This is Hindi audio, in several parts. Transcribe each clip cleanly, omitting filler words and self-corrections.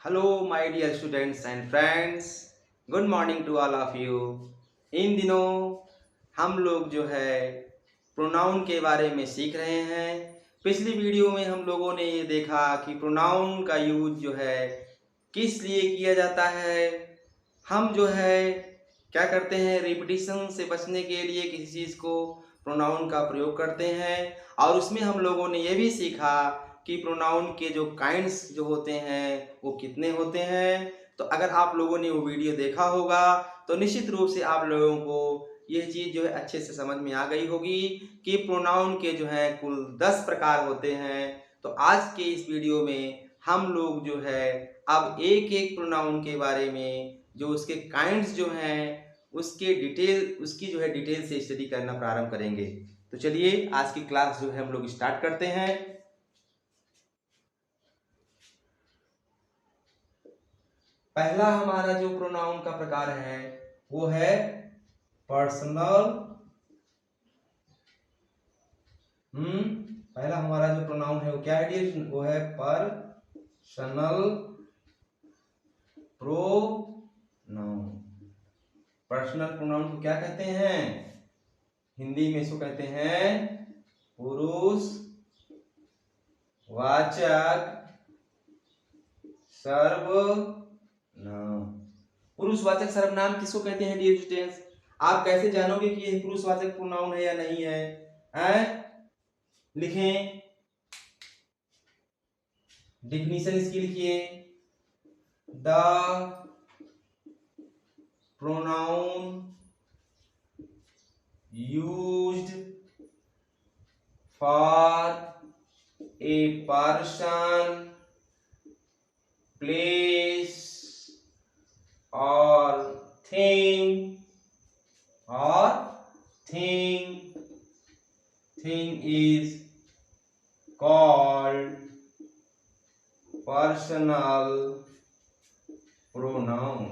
Hello, my dear students and friends. Good morning to all of you. इन दिनों हम लोग जो है प्रोनाउन के बारे में सीख रहे हैं। पिछली वीडियो में हम लोगों ने ये देखा कि प्रोनाउन का यूज जो है किस लिए किया जाता है। हम जो है क्या करते हैं, रिपीटिशन से बचने के लिए किसी चीज़ को प्रोनाउन का प्रयोग करते हैं। और उसमें हम लोगों ने ये भी सीखा कि प्रोनाउन के जो काइंड्स जो होते हैं वो कितने होते हैं। तो अगर आप लोगों ने वो वीडियो देखा होगा तो निश्चित रूप से आप लोगों को यह चीज़ जो है अच्छे से समझ में आ गई होगी कि प्रोनाउन के जो है कुल 10 प्रकार होते हैं। तो आज के इस वीडियो में हम लोग जो है अब एक एक प्रोनाउन के बारे में, जो उसके काइंड्स जो हैं उसकी जो है डिटेल से स्टडी करना प्रारंभ करेंगे। तो चलिए आज की क्लास जो है हम लोग स्टार्ट करते हैं। पहला हमारा जो प्रोनाउन का प्रकार है वो है पर्सनल। पहला हमारा जो प्रोनाउन है वो क्या है डियर? वो है पर्सनल प्रोनाउन। पर्सनल प्रोनाउन को क्या कहते हैं? हिंदी में इसको कहते हैं पुरुष वाचक सर्वनाम। पुरुषवाचक सर्वनाम किसको कहते हैं डियर स्टूडेंट्स? आप कैसे जानोगे कि ये पुरुषवाचक प्रोनाउन है या नहीं है? लिखें, डिफिनीशन इसकी लिखिए। The pronoun used for a person, place और thing is called personal pronoun।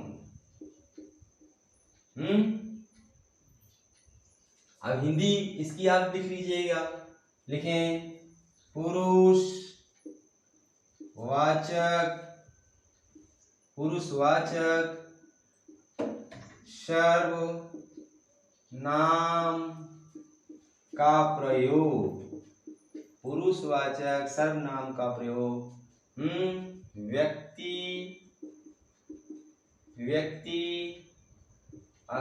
अब हिंदी इसकी आप लिख लीजिएगा। लिखें, पुरुषवाचक सर्वनाम का प्रयोग। पुरुषवाचक सर्वनाम का प्रयोग व्यक्ति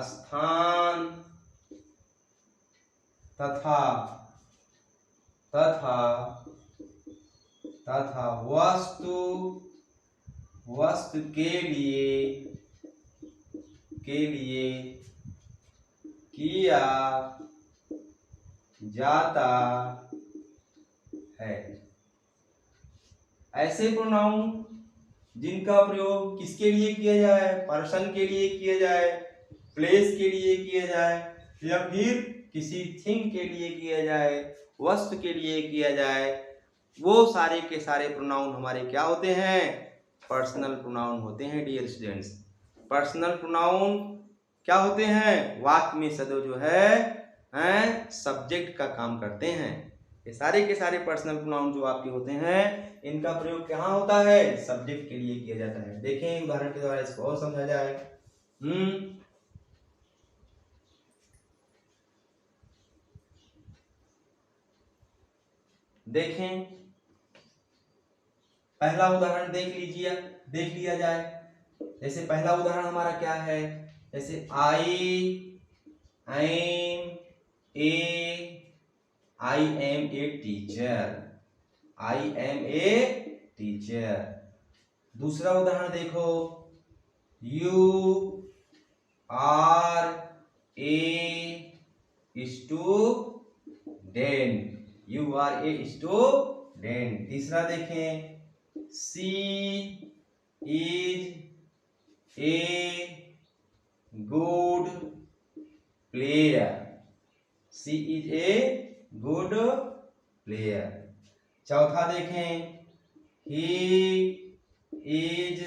स्थान तथा वस्तु के लिए किया जाता है। ऐसे प्रोनाउन जिनका प्रयोग किसके लिए किया जाए? पर्सन के लिए किया जाए, प्लेस के लिए किया जाए, या फिर किसी थिंग के लिए किया जाए, वस्तु के लिए किया जाए, वो सारे के सारे प्रोनाउन हमारे क्या होते हैं? पर्सनल प्रोनाउन होते हैं डियर स्टूडेंट्स। पर्सनल प्रोनाउन क्या होते हैं? वाक्य में सदैव जो है सब्जेक्ट का काम करते हैं। ये सारे के सारे पर्सनल प्रोनाउन जो आपके होते हैं इनका प्रयोग कहाँ होता है? सब्जेक्ट के लिए किया जाता है। देखें उदाहरण के द्वारा इसको और समझा जाए। देखें, पहला उदाहरण देख लिया जाए। जैसे पहला उदाहरण हमारा क्या है? जैसे आई एम ए टीचर। दूसरा उदाहरण देखो, यू आर ए स्टूडेंट। तीसरा देखें, सी इज ए गुड प्लेयर। चौथा देखें, he is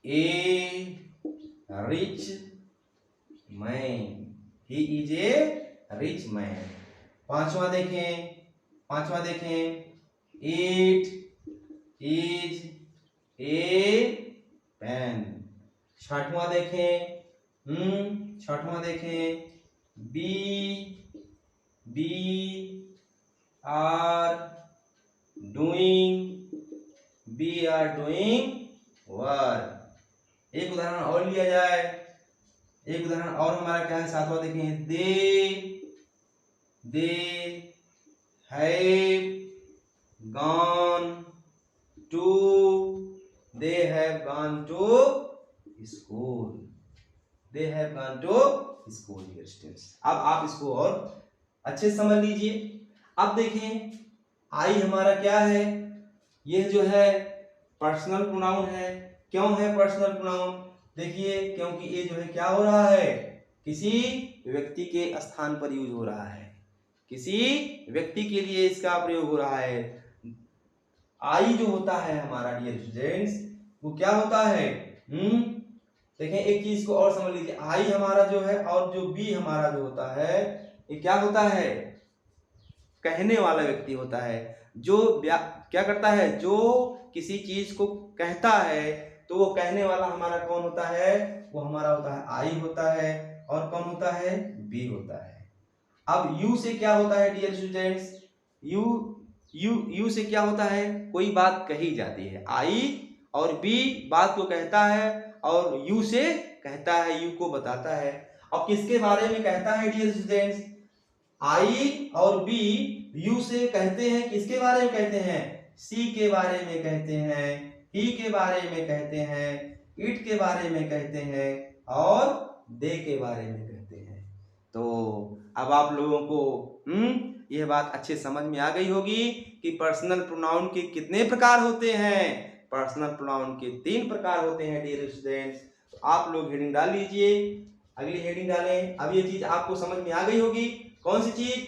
a rich man. पांचवा देखें, इट इज ए पेन। छठवां देखें, छठवां देखें, बी आर डूइंग वर्क। एक उदाहरण और लिया जाए, एक उदाहरण और हमारा क्या है, सातवां देखें, they have gone to school. They have gone to school dear students. अब आप इसको और अच्छे से समझ लीजिए। अब देखें आई हमारा क्या है, ये जो है पर्सनल प्रोनाउन है। क्यों है पर्सनल प्रोनाउन? देखिए क्योंकि ये जो है क्या हो रहा है, किसी व्यक्ति के स्थान पर यूज हो रहा है, किसी व्यक्ति के लिए इसका प्रयोग हो रहा है। आई जो होता है हमारा डियर स्टूडेंट्स, वो क्या होता है, देखें एक चीज को और समझ लीजिए। आई हमारा जो है और जो बी हमारा जो होता है, ये क्या होता है, कहने वाला व्यक्ति होता है। जो क्या करता है, जो किसी चीज को कहता है, तो वो कहने वाला हमारा कौन होता है, वो हमारा होता है आई होता है। और कौन होता है, बी होता है। अब यू से क्या होता है डियर स्टूडेंट्स, यू से क्या होता है, कोई बात कही जाती है। आई और बी बात को कहता है और यू से कहता है, यू को बताता है। अब किसके बारे में कहता है डियर स्टूडेंट्स, आई और बी यू से कहते हैं, किसके बारे में कहते हैं, सी के बारे में कहते हैं, ही के बारे में कहते हैं, इट के बारे में कहते हैं और दे के बारे में कहते हैं। तो अब आप लोगों को यह बात अच्छे समझ में आ गई होगी कि पर्सनल प्रोनाउन के कितने प्रकार होते हैं। पर्सनल प्रोनाउन के 3 प्रकार होते हैं डियर स्टूडेंट्स। तो आप लोग हेडिंग डाल लीजिए, अगली हेडिंग डालें। अब ये चीज आपको समझ में आ गई होगी, कौन सी चीज,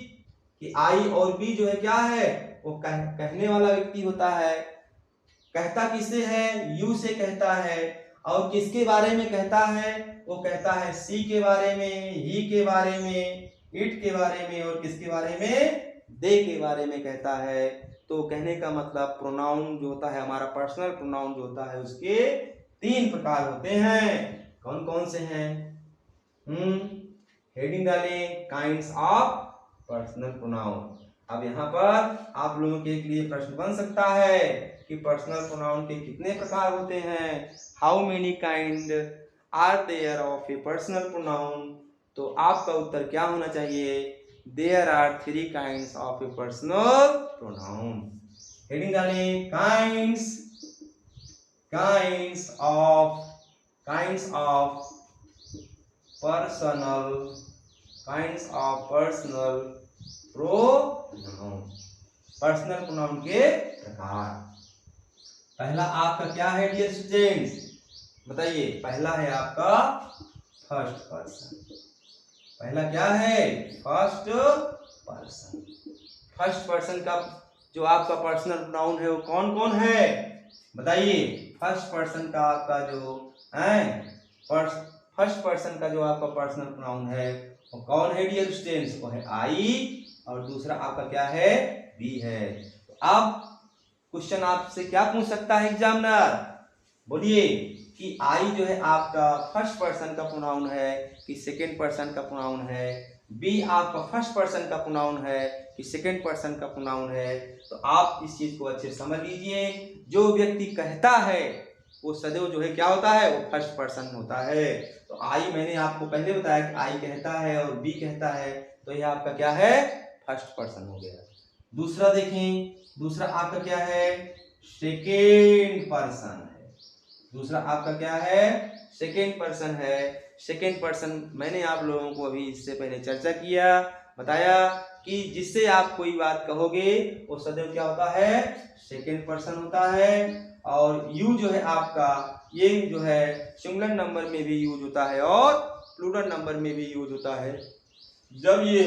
कि आई और बी जो है क्या है, वो कहने वाला व्यक्ति होता है। कहता किससे है, यू से कहता है। और किसके बारे में कहता है, वो कहता है सी के बारे में, ही के बारे में, इट के बारे में और किसके बारे में, दे के बारे में कहता है। तो कहने का मतलब प्रोनाउन जो होता है हमारा, पर्सनल प्रोनाउन जो होता है, उसके 3 प्रकार होते हैं। कौन कौन से हैं, हेडिंग डालें, काइंड्स ऑफ पर्सनल प्रोनाउन। अब यहाँ पर आप लोगों के लिए प्रश्न बन सकता है कि पर्सनल प्रोनाउन के कितने प्रकार होते हैं, how many kind are there of a personal pronoun. तो आपका उत्तर क्या होना चाहिए, there are 3 kinds of a personal pronoun. Heading डालें, kinds of personal pronoun. Personal pronoun के प्रकार। पहला आपका क्या है डियर स्टूडेंट्स, बताइए। पहला है आपका फर्स्ट पर्सन। पहला क्या है, फर्स्ट पर्सन। फर्स्ट पर्सन का जो आपका पर्सनल प्रोनाउन है वो कौन कौन है, बताइए। फर्स्ट पर्सन का आपका जो है, फर्स्ट पर्सन का जो आपका पर्सनल प्रोनाउन है वो कौन है डियर स्टूडेंट्स, वो है आई। और दूसरा आपका क्या है, बी है। तो अब क्वेश्चन आपसे क्या पूछ सकता है एग्जामिनर, बोलिए कि आई जो है आपका फर्स्ट पर्सन का प्रोनाउन है कि सेकंड पर्सन का प्रोनाउन है, बी आपका फर्स्ट पर्सन का प्रोनाउन है कि सेकंड पर्सन का प्रोनाउन है। तो आप इस चीज को अच्छे समझ लीजिए। जो व्यक्ति कहता है वो सदैव जो है क्या होता है, वो फर्स्ट पर्सन होता है। तो आई मैंने आपको पहले बताया कि आई कहता है और बी कहता है, तो यह आपका क्या है, फर्स्ट पर्सन हो गया। दूसरा देखें, दूसरा आपका क्या है, सेकेंड पर्सन है। दूसरा आपका क्या है, सेकेंड पर्सन है। सेकेंड पर्सन मैंने आप लोगों को अभी इससे पहले चर्चा किया, बताया कि जिससे आप कोई बात कहोगे वो सदैव क्या होता है, सेकेंड पर्सन होता है। और यू जो है आपका, ये जो है सिंगुलर नंबर में भी यूज होता है और प्लूरल नंबर में भी यूज होता है। जब ये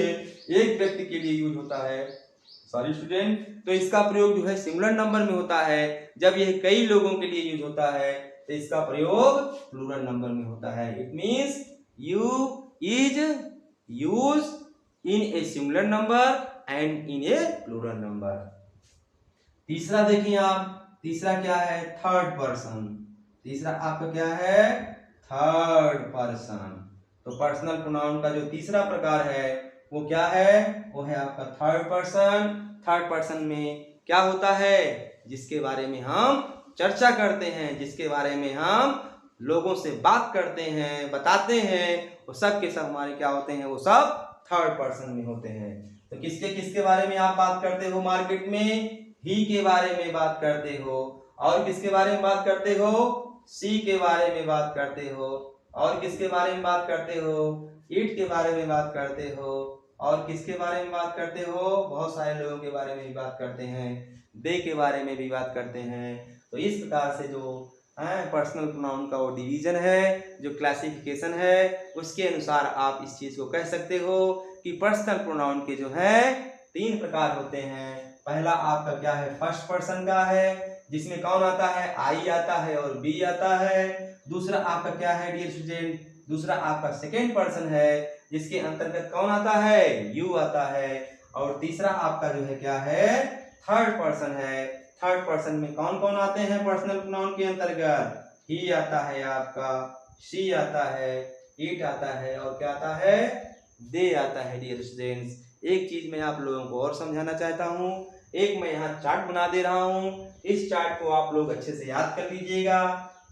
एक व्यक्ति के लिए यूज होता है, सॉरी स्टूडेंट, तो इसका प्रयोग जो है सिंगुलर नंबर में होता है। जब यह कई लोगों के लिए यूज होता है तो इसका प्रयोग प्लूरल नंबर में होता है। It means you is use in a singular number and in a plural number. तीसरा देखिए आप, तीसरा क्या है, थर्ड पर्सन। तीसरा आपका क्या है, थर्ड पर्सन। तो पर्सनल प्रोनाउन का जो तीसरा प्रकार है वो क्या है, वो है आपका थर्ड पर्सन। थर्ड पर्सन में क्या होता है, जिसके बारे में हम चर्चा करते हैं, जिसके बारे में हम लोगों से बात करते हैं, बताते हैं, वो सब के सब हमारे क्या होते हैं, वो सब थर्ड पर्सन में होते हैं। तो किसके किसके बारे में आप बात करते हो मार्केट में, ही के बारे में बात करते हो। और किसके बारे में बात करते हो, सी के बारे में बात करते हो। और किसके बारे में बात करते हो, इट के बारे में बात करते हो। और किसके बारे में बात करते हो, बहुत सारे लोगों के बारे में भी बात करते हैं, दे के बारे में भी बात करते हैं। तो इस प्रकार से जो पर्सनल प्रोनाउन का वो डिवीजन है, जो क्लासिफिकेशन है, उसके अनुसार आप इस चीज को कह सकते हो कि पर्सनल प्रोनाउन के जो है 3 प्रकार होते हैं। पहला आपका क्या है, फर्स्ट पर्सन का है, जिसमें कौन आता है, आई आता है और बी आता है। दूसरा आपका क्या है डियर स्टूडेंट, दूसरा आपका सेकेंड पर्सन है, जिसके अंतर्गत कौन आता है, यू आता है। और तीसरा आपका जो है क्या है, थर्ड पर्सन है। थर्ड पर्सन में कौन कौन आते हैं पर्सनल प्रोनाउन के अंतर्गत, ही आता है आपका, शी आता है, इट आता है और क्या आता है, दे आता है। डियर स्टूडेंट्स, एक चीज मैं आप लोगों को और समझाना चाहता हूँ। एक मैं यहाँ चार्ट बना दे रहा हूँ, इस चार्ट को आप लोग अच्छे से याद कर लीजिएगा।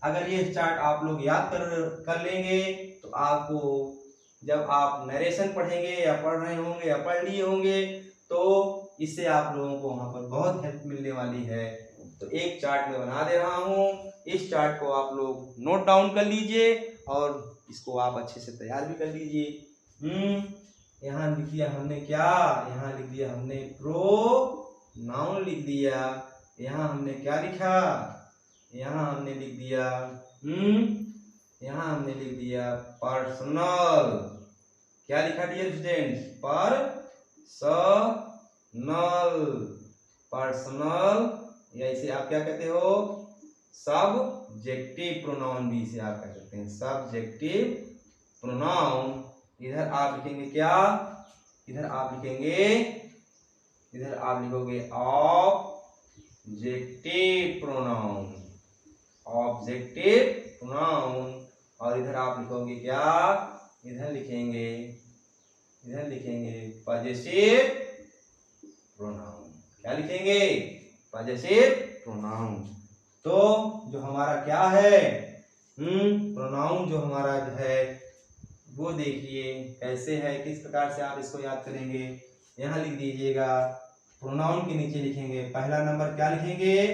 अगर ये चार्ट आप लोग याद कर लेंगे तो आपको जब आप नरेशन पढ़ेंगे या पढ़ रहे होंगे या पढ़ लिए होंगे तो इससे आप लोगों को वहां पर बहुत हेल्प मिलने वाली है। तो एक चार्ट में बना दे रहा हूँ, इस चार्ट को आप लोग नोट डाउन कर लीजिए और इसको आप अच्छे से तैयार भी कर लीजिए। यहाँ लिख दिया हमने क्या, यहाँ लिख दिया हमने प्रोनाउन लिख दिया। यहाँ हमने क्या लिखा, यहाँ हमने लिख दिया यहाँ हमने लिख दिया पर्सनल। क्या लिखा डियर स्टूडेंट्स, पर्सनल या इसे आप क्या कहते हो, सब्जेक्टिव प्रोनाउन भी इसे आप कह सकते हैं, सब्जेक्टिव प्रोनाउन। इधर आप लिखेंगे क्या, इधर आप लिखेंगे, इधर आप लिखोगे ऑब्जेक्टिव प्रोनाउन, ऑब्जेक्टिव प्रोनाउन। और इधर आप लिखोगे क्या, इधर लिखेंगे पॉजेसिव प्रोनाउन। क्या लिखेंगे, पॉजेसिव प्रोनाउन। तो जो हमारा क्या है प्रोनाउन, जो हमारा जो है वो देखिए कैसे है, किस प्रकार से आप इसको याद करेंगे। यहाँ लिख दीजिएगा, प्रोनाउन के नीचे लिखेंगे पहला नंबर, क्या लिखेंगे,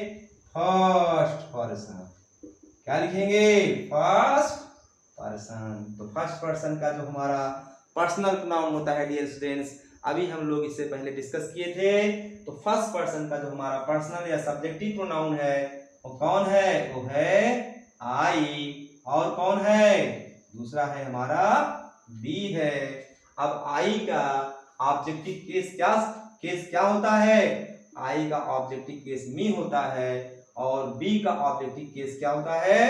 फर्स्ट पर्सन। क्या लिखेंगे, फर्स्ट पर्सन। तो फर्स्ट पर्सन का जो हमारा पर्सनल प्रोनाउन होता है डियर स्टूडेंट्स, अभी हम लोग इससे पहले डिस्कस किए थे। तो फर्स्ट पर्सन का जो हमारा पर्सनल या सब्जेक्टिव प्रोनाउन है वो कौन है, वो है आई। और कौन है, दूसरा है हमारा बी है। अब आई का ऑब्जेक्टिव केस क्या होता है, आई का ऑब्जेक्टिव केस मी होता है और बी का ऑब्जेक्टिव केस क्या होता है,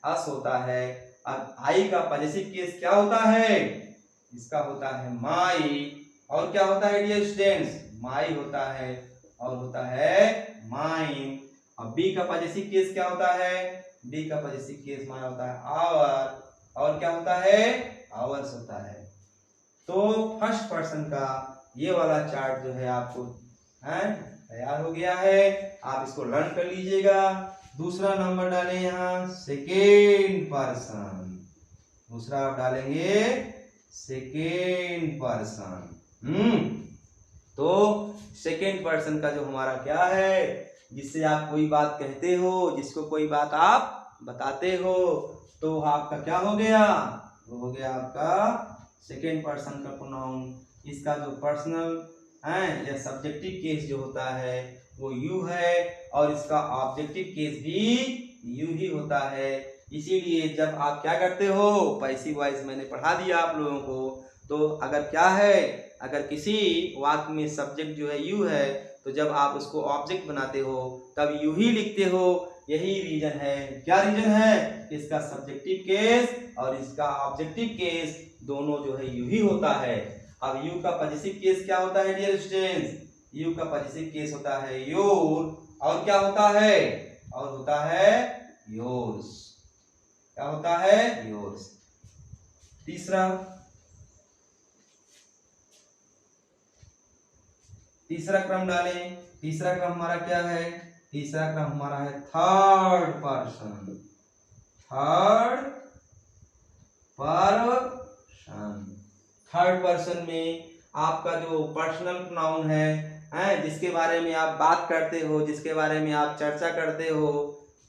अस होता है। अब आई का पॉजेसिव केस क्या होता है, इसका होता है माई। और क्या होता है डियर स्टूडेंट्स, माई होता है और होता है माइन। अब बी का पॉजेसिव केस क्या होता है, बी का पॉजेसिव केस माना होता है आवर। और क्या होता है, आवर्स होता है। तो फर्स्ट पर्सन का ये वाला चार्ट जो है आपको तैयार हो गया है, आप इसको लर्न कर लीजिएगा। दूसरा नंबर डालें यहाँ सेकेंड पर्सन, दूसरा आप डालेंगे सेकेंड पर्सन। तो सेकेंड पर्सन का जो हमारा क्या है, जिससे आप कोई बात कहते हो, जिसको कोई बात आप बताते हो, तो आपका क्या हो गया, वो हो गया आपका सेकेंड पर्सन का प्रोनाउन। इसका जो पर्सनल या सब्जेक्टिव केस जो होता है वो यू है और इसका ऑब्जेक्टिव केस भी यू ही होता है। इसीलिए जब आप क्या करते हो, पैसिव वॉइस मैंने पढ़ा दिया आप लोगों को। तो अगर क्या है, अगर किसी वाक्य में सब्जेक्ट जो है यू है, तो जब आप उसको ऑब्जेक्ट बनाते हो तब यू ही लिखते हो। यही रीजन है, क्या रीजन है, इसका सब्जेक्टिव केस और इसका ऑब्जेक्टिव केस दोनों जो है यू ही होता है। अब यू का पॉजेसिव केस क्या होता है डियर स्टूडेंट्स, यू का पॉजेसिव केस होता है योर। और क्या होता है, और होता है योर्स। क्या होता है? योर्स। तीसरा क्रम डालें। तीसरा क्रम हमारा क्या है? तीसरा क्रम हमारा है थर्ड पर्सन। थर्ड पर्सन में आपका जो पर्सनल प्रोनाउन है, जिसके बारे में आप बात करते हो, जिसके बारे में आप चर्चा करते हो,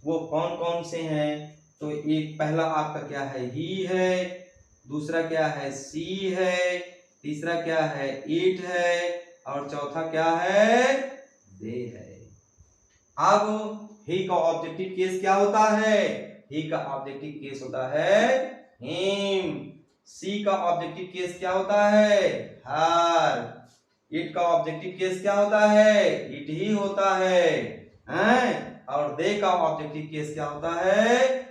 वो कौन कौन से हैं? तो एक पहला आपका क्या है? ही है। दूसरा क्या है? सी है। तीसरा क्या है? इट है। और चौथा क्या है? दे है। अब ही का ऑब्जेक्टिव केस क्या होता है? ही का ऑब्जेक्टिव केस होता है हिम। सी का ऑब्जेक्टिव केस क्या होता है? हर। इट का ऑब्जेक्टिव केस क्या होता है? इट ही होता है। और दे का ऑब्जेक्टिव केस क्या होता है?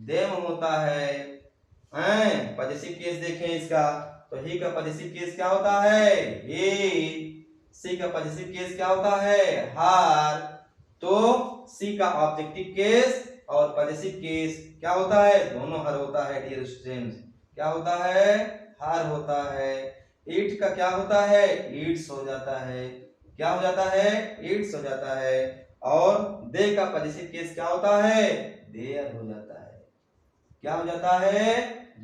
देम होता है। पॉजिटिव केस देखें इसका, तो ही का पॉजिटिव केस क्या होता है? ही। सी का पॉजिटिव केस क्या होता है? हर। तो सी का ऑब्जेक्टिव केस और पॉजिटिव केस क्या होता है? दोनों हर होता है डियर स्टूडेंट्स। क्या होता है? हर होता है। इट का क्या होता है? इट्स हो जाता है। क्या हो जाता है? इट्स हो जाता है। और दे का पॉजिटिव केस क्या होता है? देयर हो जाता है। क्या हो जाता है?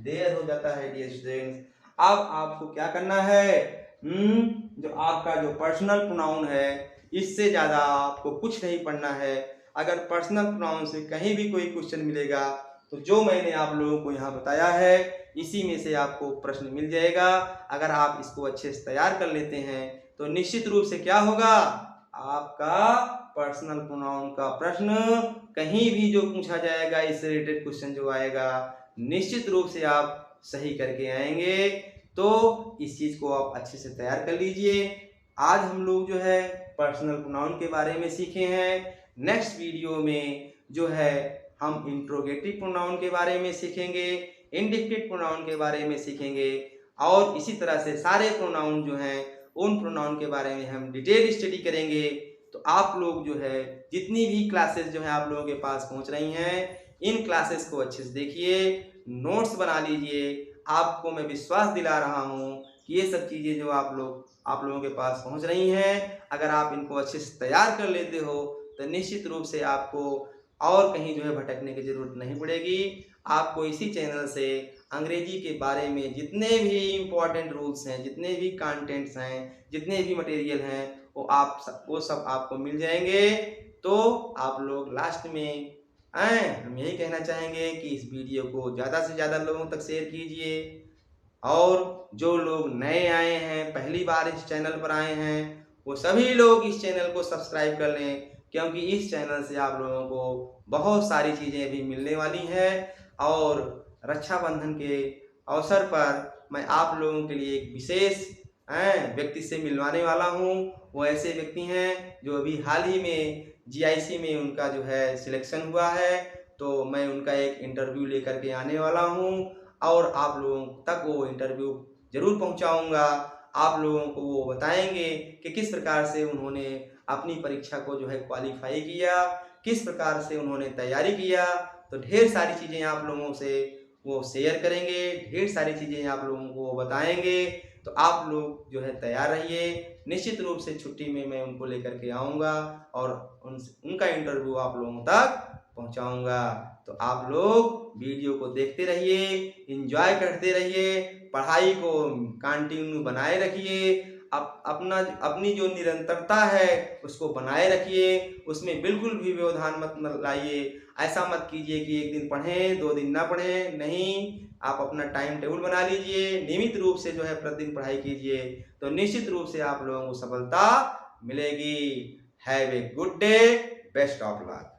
देयर हो जाता है डियर स्टूडेंट्स। अब आपको क्या करना है? जो आपका जो पर्सनल प्रोनाउन है, इससे ज्यादा आपको कुछ नहीं पढ़ना है। अगर पर्सनल प्रोनाउन से कहीं भी कोई क्वेश्चन मिलेगा तो जो मैंने आप लोगों को यहाँ बताया है इसी में से आपको प्रश्न मिल जाएगा। अगर आप इसको अच्छे से तैयार कर लेते हैं तो निश्चित रूप से क्या होगा? आपका पर्सनल प्रोनाउन का प्रश्न कहीं भी जो पूछा जाएगा, इससे रिलेटेड क्वेश्चन जो आएगा, निश्चित रूप से आप सही करके आएंगे। तो इस चीज को आप अच्छे से तैयार कर लीजिए। आज हम लोग जो है पर्सनल प्रोनाउन के बारे में सीखे हैं। नेक्स्ट वीडियो में जो है हम इंट्रोगेटिव प्रोनाउन के बारे में सीखेंगे, इंडिकेटिव प्रोनाउन के बारे में सीखेंगे, और इसी तरह से सारे प्रोनाउन जो हैं उन प्रोनाउन के बारे में हम डिटेल स्टडी करेंगे। तो आप लोग जो है जितनी भी क्लासेस जो है आप लोगों के पास पहुंच रही हैं, इन क्लासेस को अच्छे से देखिए, नोट्स बना लीजिए। आपको मैं विश्वास दिला रहा हूं कि ये सब चीजें जो आप लोगों के पास पहुंच रही हैं, अगर आप इनको अच्छे से तैयार कर लेते हो तो निश्चित रूप से आपको और कहीं जो है भटकने की जरूरत नहीं पड़ेगी। आपको इसी चैनल से अंग्रेजी के बारे में जितने भी इम्पोर्टेंट रूल्स हैं, जितने भी कंटेंट्स हैं, जितने भी मटेरियल हैं, वो सब आपको मिल जाएंगे। तो आप लोग लास्ट में हम यही कहना चाहेंगे कि इस वीडियो को ज़्यादा से ज़्यादा लोगों तक शेयर कीजिए, और जो लोग नए आए हैं, पहली बार इस चैनल पर आए हैं, वो सभी लोग इस चैनल को सब्सक्राइब कर लें, क्योंकि इस चैनल से आप लोगों को बहुत सारी चीज़ें भी मिलने वाली हैं। और रक्षाबंधन के अवसर पर मैं आप लोगों के लिए एक विशेष व्यक्ति से मिलवाने वाला हूं। वो ऐसे व्यक्ति हैं जो अभी हाल ही में GIC में उनका जो है सिलेक्शन हुआ है, तो मैं उनका एक इंटरव्यू लेकर के आने वाला हूं और आप लोगों तक वो इंटरव्यू जरूर पहुंचाऊंगा। आप लोगों को वो बताएंगे कि किस प्रकार से उन्होंने अपनी परीक्षा को जो है क्वालिफाई किया, किस प्रकार से उन्होंने तैयारी किया। तो ढेर सारी चीज़ें आप लोगों से वो शेयर करेंगे, ढेर सारी चीज़ें आप लोगों को बताएंगे। तो आप लोग जो है तैयार रहिए। निश्चित रूप से छुट्टी में मैं उनको लेकर के आऊँगा और उनका इंटरव्यू आप लोगों तक पहुँचाऊँगा। तो आप लोग वीडियो को देखते रहिए, एंजॉय करते रहिए, पढ़ाई को कंटिन्यू बनाए रखिए, अपनी जो निरंतरता है उसको बनाए रखिए, उसमें बिल्कुल भी व्यवधान मत लाइए। ऐसा मत कीजिए कि एक दिन पढ़ें 2 दिन ना पढ़ें, नहीं, आप अपना टाइम टेबल बना लीजिए, नियमित रूप से जो है प्रतिदिन पढ़ाई कीजिए, तो निश्चित रूप से आप लोगों को सफलता मिलेगी। Have a good day, best of luck.